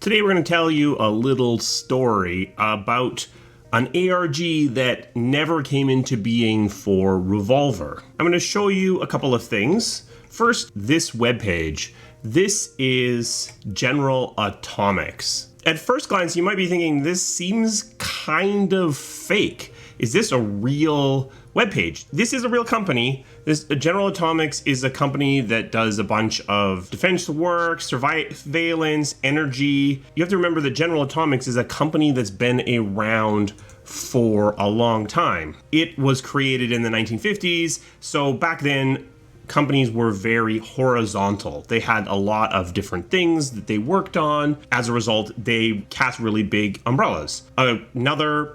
Today we're going to tell you a little story about an ARG that never came into being for Revolver. I'm going to show you a couple of things. First, this webpage. This is General Atomics. At first glance, you might be thinking this seems kind of fake. Is this a real webpage? This is a real company. General Atomics is a company that does a bunch of defense work, surveillance, energy. You have to remember that General Atomics is a company that's been around for a long time. It was created in the 1950s, so back then, companies were very horizontal. They had a lot of different things that they worked on. As a result, they cast really big umbrellas. Another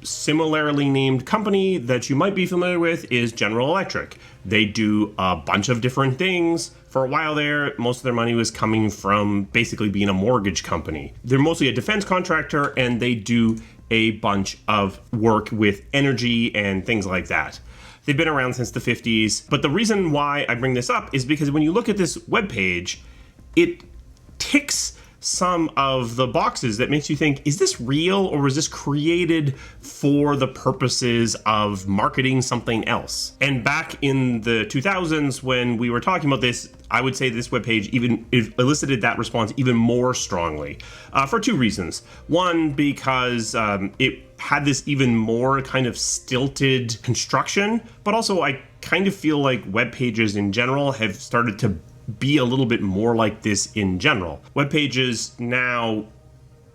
similarly named company that you might be familiar with is General Electric. They do a bunch of different things. For a while there, most of their money was coming from basically being a mortgage company. They're mostly a defense contractor, and they do a bunch of work with energy and things like that. They've been around since the 50s, but the reason why I bring this up is because when you look at this webpage, it ticks some of the boxes that makes you think, is this real or was this created for the purposes of marketing something else? And back in the 2000s, when we were talking about this, I would say this webpage even elicited that response even more strongly for two reasons. One, because it had this even more kind of stilted construction, but also I kind of feel like web pages in general have started to be a little bit more like this in general. Web pages now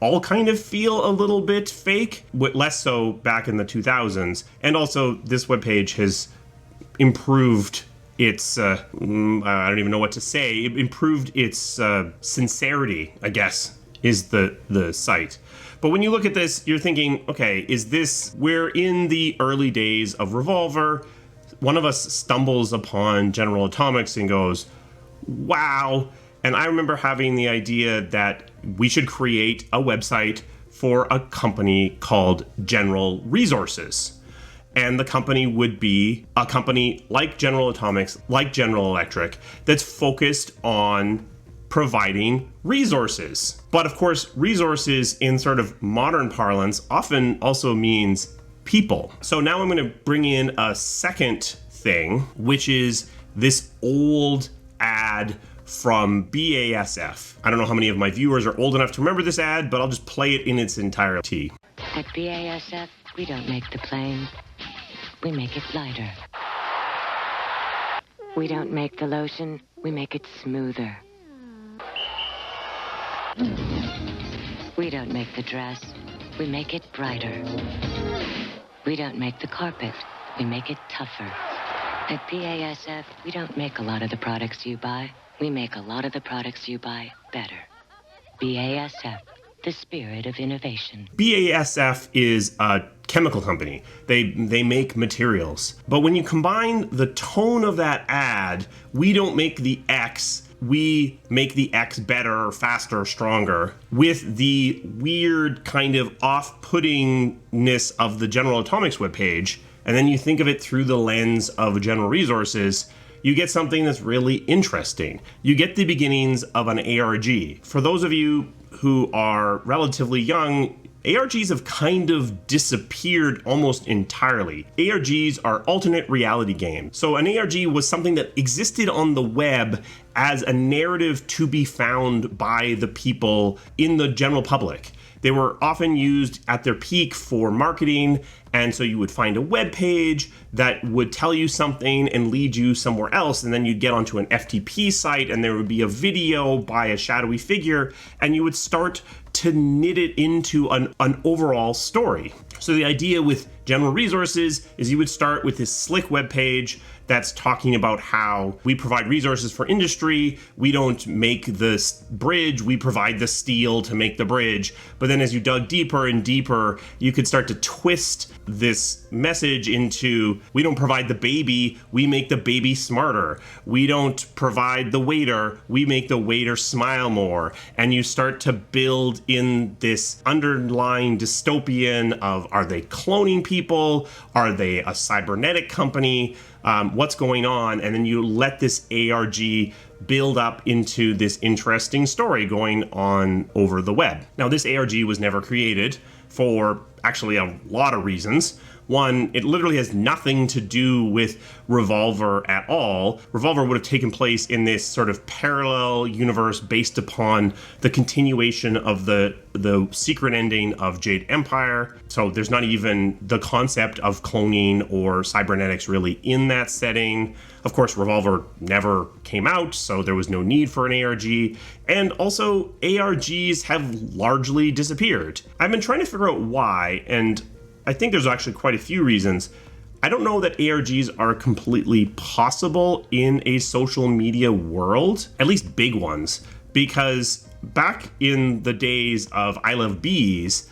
all kind of feel a little bit fake, but less so back in the 2000s. And also this web page has improved its, I don't even know what to say, it improved its sincerity, I guess, is the site. But when you look at this, you're thinking, okay, we're in the early days of Revolver. One of us stumbles upon General Atomics and goes, wow. And I remember having the idea that we should create a website for a company called General Resources. And the company would be a company like General Atomics, like General Electric, that's focused on providing resources. But of course, resources in sort of modern parlance often also means people. So now I'm going to bring in a second thing, which is this old ad from BASF. I don't know how many of my viewers are old enough to remember this ad, but I'll just play it in its entirety. At BASF, we don't make the plane. We make it lighter. We don't make the lotion. We make it smoother. We don't make the dress. We make it brighter. We don't make the carpet. We make it tougher. At BASF, we don't make a lot of the products you buy. We make a lot of the products you buy better. BASF, the spirit of innovation. BASF is a chemical company. They make materials. But when you combine the tone of that ad, we don't make the X, we make the X better, faster, stronger, with the weird kind of off-puttingness of the General Atomics webpage, and then you think of it through the lens of General Resources, you get something that's really interesting. You get the beginnings of an ARG. For those of you who are relatively young, ARGs have kind of disappeared almost entirely. ARGs are alternate reality games. So an ARG was something that existed on the web as a narrative to be found by the people in the general public. They were often used at their peak for marketing, and so you would find a web page that would tell you something and lead you somewhere else, and then you'd get onto an FTP site and there would be a video by a shadowy figure, and you would start to knit it into an overall story. So the idea with General Resources is you would start with this slick web page that's talking about how we provide resources for industry. We don't make the bridge, we provide the steel to make the bridge. But then as you dug deeper and deeper, you could start to twist this message into, we don't provide the baby, we make the baby smarter. We don't provide the waiter, we make the waiter smile more. And you start to build in this underlying dystopian of, are they cloning people? Are they a cybernetic company? What's going on? And then you let this ARG build up into this interesting story going on over the web. Now, this ARG was never created for actually a lot of reasons. One, it literally has nothing to do with Revolver at all. Revolver would have taken place in this sort of parallel universe based upon the continuation of the secret ending of Jade Empire. So there's not even the concept of cloning or cybernetics really in that setting. Of course, Revolver never came out, so there was no need for an ARG. And also, ARGs have largely disappeared. I've been trying to figure out why, and I think there's actually quite a few reasons. I don't know that ARGs are completely possible in a social media world, at least big ones, because back in the days of I Love Bees,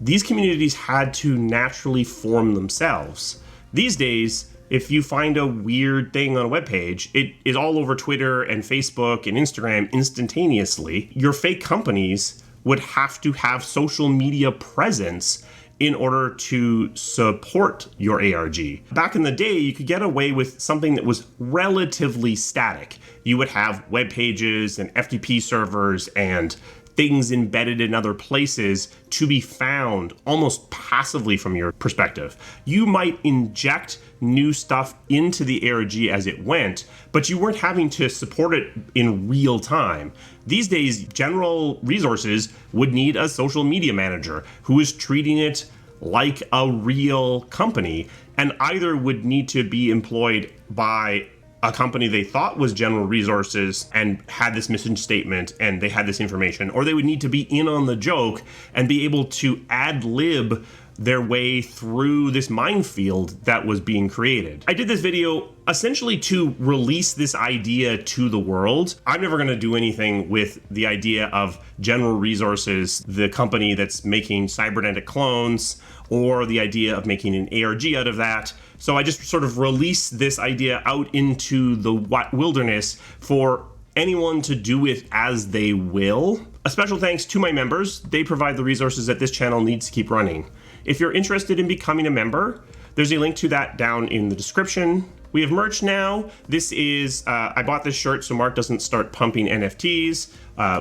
these communities had to naturally form themselves. These days, if you find a weird thing on a webpage, it is all over Twitter and Facebook and Instagram instantaneously. Your fake companies would have to have social media presence in order to support your ARG. Back in the day, you could get away with something that was relatively static. You would have web pages and FTP servers and things embedded in other places to be found almost passively from your perspective. You might inject new stuff into the ARG as it went, but you weren't having to support it in real time. These days, general resources would need a social media manager who is treating it like a real company, and either would need to be employed by a company they thought was General Resources and had this mission statement and they had this information, or they would need to be in on the joke and be able to ad-lib their way through this minefield that was being created. I did this video essentially to release this idea to the world. I'm never going to do anything with the idea of General Resources, the company that's making cybernetic clones, or the idea of making an ARG out of that. So I just sort of release this idea out into the wilderness for anyone to do with as they will. A special thanks to my members. They provide the resources that this channel needs to keep running. If you're interested in becoming a member, there's a link to that down in the description. We have merch now. This is, I bought this shirt so Mark doesn't start pumping NFTs,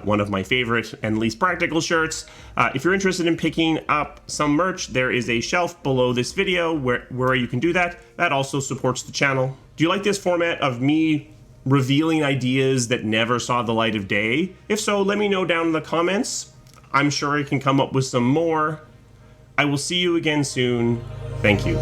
one of my favorite and least practical shirts. If you're interested in picking up some merch, there is a shelf below this video where you can do that. That also supports the channel. Do you like this format of me revealing ideas that never saw the light of day? If so, let me know down in the comments. I'm sure I can come up with some more. I will see you again soon. Thank you.